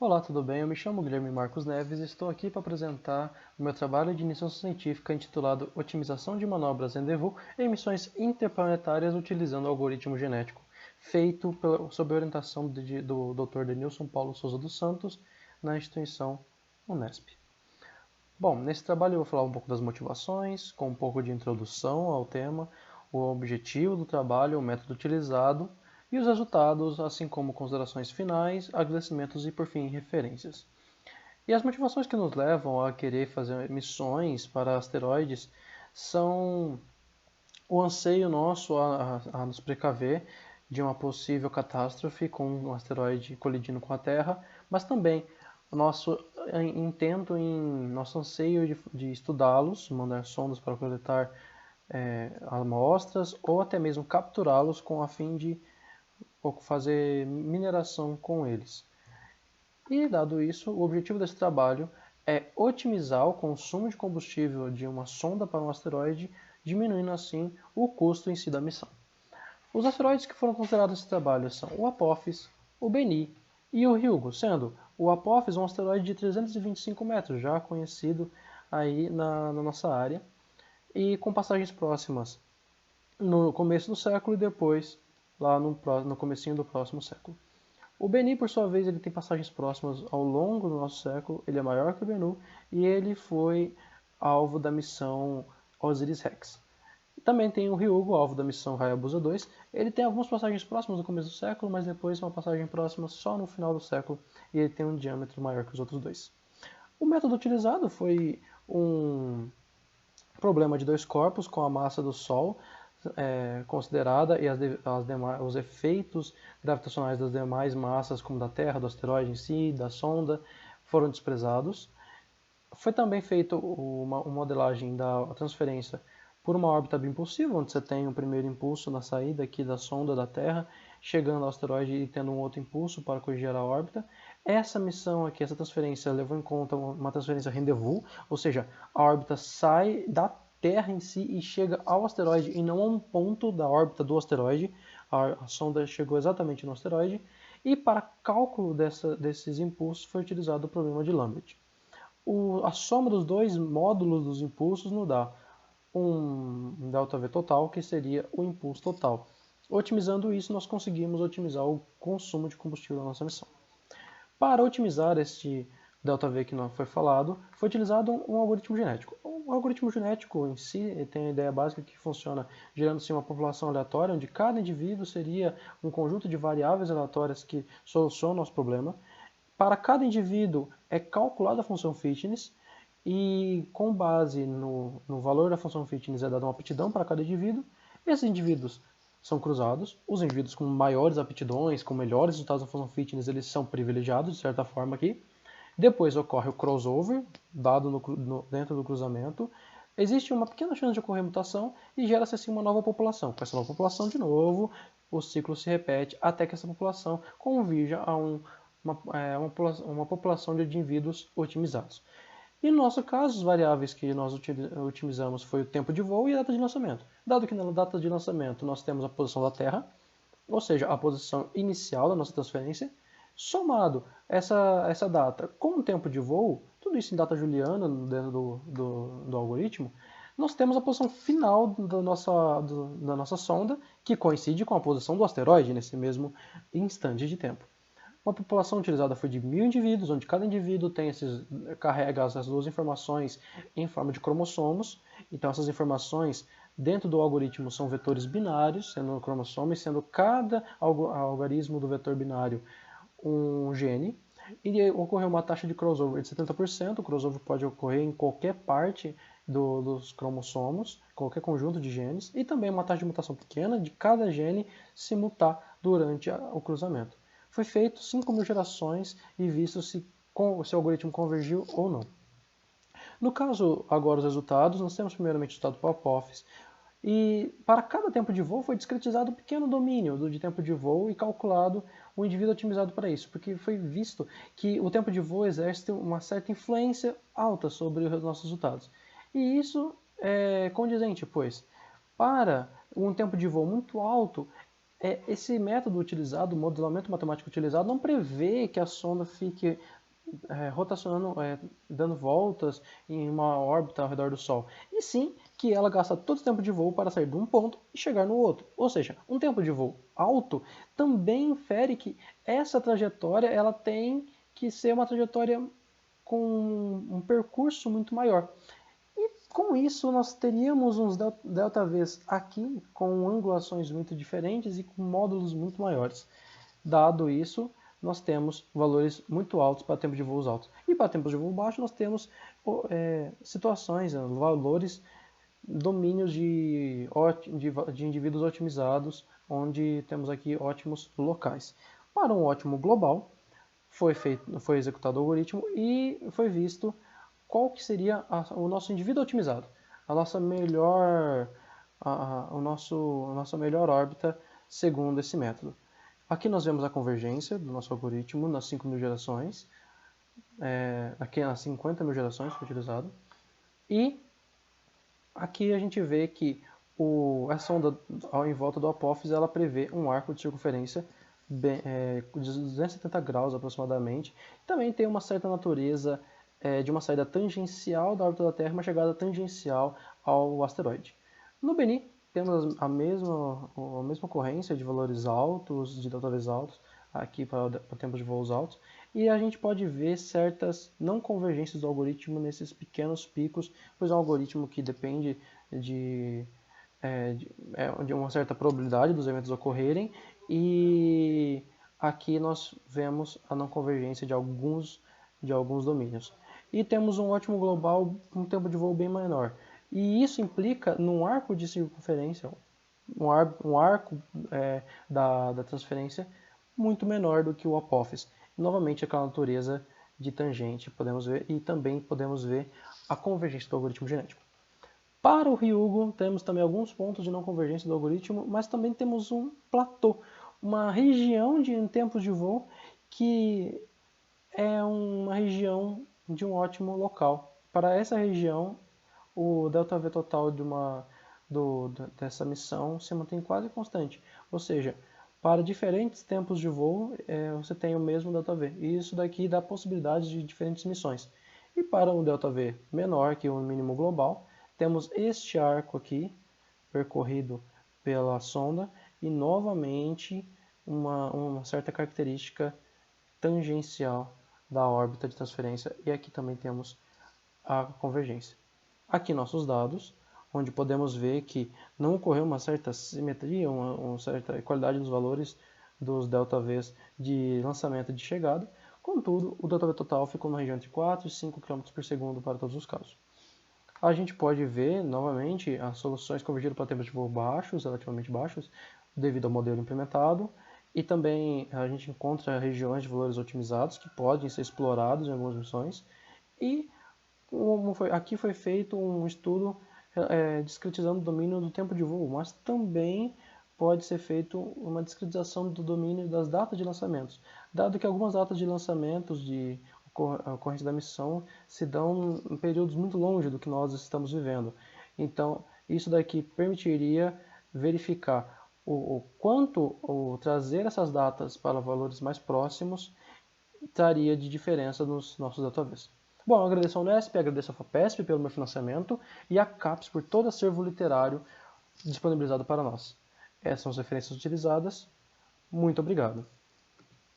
Olá, tudo bem? Eu me chamo Guilherme Marcos Neves e estou aqui para apresentar o meu trabalho de iniciação científica intitulado Otimização de manobras Rendezvous em missões interplanetárias utilizando algoritmo genético, feito sob a orientação do Dr. Denilson Paulo Souza dos Santos na instituição Unesp. Bom, nesse trabalho eu vou falar um pouco das motivações, com um pouco de introdução ao tema, o objetivo do trabalho, o método utilizado e os resultados, assim como considerações finais, agradecimentos e, por fim, referências. E as motivações que nos levam a querer fazer missões para asteroides são o anseio nosso a nos precaver de uma possível catástrofe com um asteroide colidindo com a Terra, mas também nosso intento nosso anseio de estudá-los, mandar sondas para coletar amostras ou até mesmo capturá-los com a fim de fazer mineração com eles. E, dado isso, o objetivo desse trabalho é otimizar o consumo de combustível de uma sonda para um asteroide, diminuindo assim o custo em si da missão. Os asteroides que foram considerados nesse trabalho são o Apophis, o Bennu e o Ryugu, sendo o Apophis um asteroide de 325 metros, já conhecido aí na nossa área, e com passagens próximas no começo do século e depois lá no comecinho do próximo século. O Bennu, por sua vez, ele tem passagens próximas ao longo do nosso século, ele é maior que o Bennu e ele foi alvo da missão Osiris-Rex. Também tem o Ryugu, alvo da missão Hayabusa 2. Ele tem algumas passagens próximas no começo do século, mas depois uma passagem próxima só no final do século e ele tem um diâmetro maior que os outros dois. O método utilizado foi um problema de dois corpos com a massa do Sol considerada e os efeitos gravitacionais das demais massas, como da Terra, do asteroide em si, da sonda, foram desprezados. Foi também feita uma modelagem da transferência por uma órbita biimpulsiva, onde você tem um primeiro impulso na saída aqui da sonda da Terra, chegando ao asteroide e tendo um outro impulso para corrigir a órbita. Essa missão aqui, essa transferência, levou em conta uma transferência rendezvous, ou seja, a órbita sai da Terra em si e chega ao asteroide e não a um ponto da órbita do asteroide. A sonda chegou exatamente no asteroide. E para cálculo desses impulsos foi utilizado o problema de Lambert. A soma dos dois módulos dos impulsos nos dá um ΔV total, que seria o impulso total. Otimizando isso, nós conseguimos otimizar o consumo de combustível da nossa missão. Para otimizar este ΔV que não foi falado, foi utilizado um algoritmo genético. O algoritmo genético em si tem a ideia básica que funciona gerando-se uma população aleatória, onde cada indivíduo seria um conjunto de variáveis aleatórias que solucionam o nosso problema. Para cada indivíduo é calculada a função fitness e com base no valor da função fitness é dada uma aptidão para cada indivíduo. Esses indivíduos são cruzados, os indivíduos com maiores aptidões, com melhores resultados da função fitness, eles são privilegiados de certa forma aqui. Depois ocorre o crossover, dado dentro do cruzamento. Existe uma pequena chance de ocorrer mutação e gera-se assim uma nova população. Com essa nova população, de novo, o ciclo se repete até que essa população convirja a uma população de indivíduos otimizados. E no nosso caso, as variáveis que nós otimizamos foi o tempo de voo e a data de lançamento. Dado que na data de lançamento nós temos a posição da Terra, ou seja, a posição inicial da nossa transferência, somado essa data com o tempo de voo, tudo isso em data juliana dentro do algoritmo, nós temos a posição final da nossa sonda, que coincide com a posição do asteroide nesse mesmo instante de tempo. Uma população utilizada foi de 1.000 indivíduos, onde cada indivíduo carrega essas duas informações em forma de cromossomos. Então essas informações dentro do algoritmo são vetores binários, sendo cromossomos, sendo cada algarismo do vetor binário um gene. E ocorreu uma taxa de crossover de 70%. O crossover pode ocorrer em qualquer parte dos cromossomos, qualquer conjunto de genes, e também uma taxa de mutação pequena de cada gene se mutar durante o cruzamento. Foi feito 5.000 gerações e visto se o algoritmo convergiu ou não. No caso, agora os resultados, nós temos primeiramente o resultado para o Apophis, e para cada tempo de voo foi discretizado um pequeno domínio de tempo de voo e calculado um indivíduo otimizado para isso, porque foi visto que o tempo de voo exerce uma certa influência alta sobre os nossos resultados. E isso é condizente, pois para um tempo de voo muito alto, esse método utilizado, o modelamento matemático utilizado, não prevê que a sonda fique rotacionando, dando voltas em uma órbita ao redor do Sol, e sim que ela gasta todo o tempo de voo para sair de um ponto e chegar no outro. Ou seja, um tempo de voo alto também infere que essa trajetória ela tem que ser uma trajetória com um percurso muito maior. E com isso nós teríamos uns delta Vs aqui com angulações muito diferentes e com módulos muito maiores. Dado isso, nós temos valores muito altos para tempo de voos altos. E para tempos de voo baixo nós temos situações, valores, domínios de indivíduos otimizados, onde temos aqui ótimos locais. Para um ótimo global, foi executado o algoritmo e foi visto qual que seria o nosso indivíduo otimizado, a nossa melhor, a nossa melhor órbita segundo esse método. Aqui nós vemos a convergência do nosso algoritmo nas 5.000 gerações, aqui nas 50.000 gerações foi utilizado, e aqui a gente vê que a sonda em volta do apófise ela prevê um arco de circunferência de 270 graus aproximadamente. Também tem uma certa natureza de uma saída tangencial da órbita da Terra e uma chegada tangencial ao asteroide. No Beni, temos a mesma ocorrência de valores altos, de delta Vs altos, aqui para tempos de voos altos, e a gente pode ver certas não convergências do algoritmo nesses pequenos picos, pois é um algoritmo que depende de uma certa probabilidade dos eventos ocorrerem, e aqui nós vemos a não convergência de alguns domínios. E temos um ótimo global com um tempo de voo bem menor. E isso implica num arco de circunferência, um arco da transferência muito menor do que o apófise. E, novamente, aquela natureza de tangente podemos ver, e também podemos ver a convergência do algoritmo genético. Para o Ryugu, temos também alguns pontos de não convergência do algoritmo, mas também temos um platô, uma região em tempos de voo que é uma região de um ótimo local. Para essa região, o ΔV total dessa missão se mantém quase constante. Ou seja, para diferentes tempos de voo, você tem o mesmo ΔV. E isso daqui dá possibilidade de diferentes missões. E para um ΔV menor que o mínimo global, temos este arco aqui, percorrido pela sonda, e novamente uma certa característica tangencial da órbita de transferência, e aqui também temos a convergência. Aqui nossos dados, onde podemos ver que não ocorreu uma certa simetria, uma certa equalidade dos valores dos ΔVs de lançamento e de chegada, contudo, o ΔV total ficou na região entre 4 e 5 km por segundo para todos os casos. A gente pode ver, novamente, as soluções convergidas para tempos de voo baixos, relativamente baixos, devido ao modelo implementado, e também a gente encontra regiões de valores otimizados que podem ser explorados em algumas missões, e aqui foi feito um estudo discretizando o domínio do tempo de voo, mas também pode ser feito uma discretização do domínio das datas de lançamentos, dado que algumas datas de lançamentos de ocorrência da missão se dão em períodos muito longe do que nós estamos vivendo. Então, isso daqui permitiria verificar o quanto trazer essas datas para valores mais próximos traria de diferença nos nossos ΔVs. Bom, eu agradeço ao Unesp, agradeço à FAPESP pelo meu financiamento e à CAPES por todo o acervo literário disponibilizado para nós. Essas são as referências utilizadas. Muito obrigado.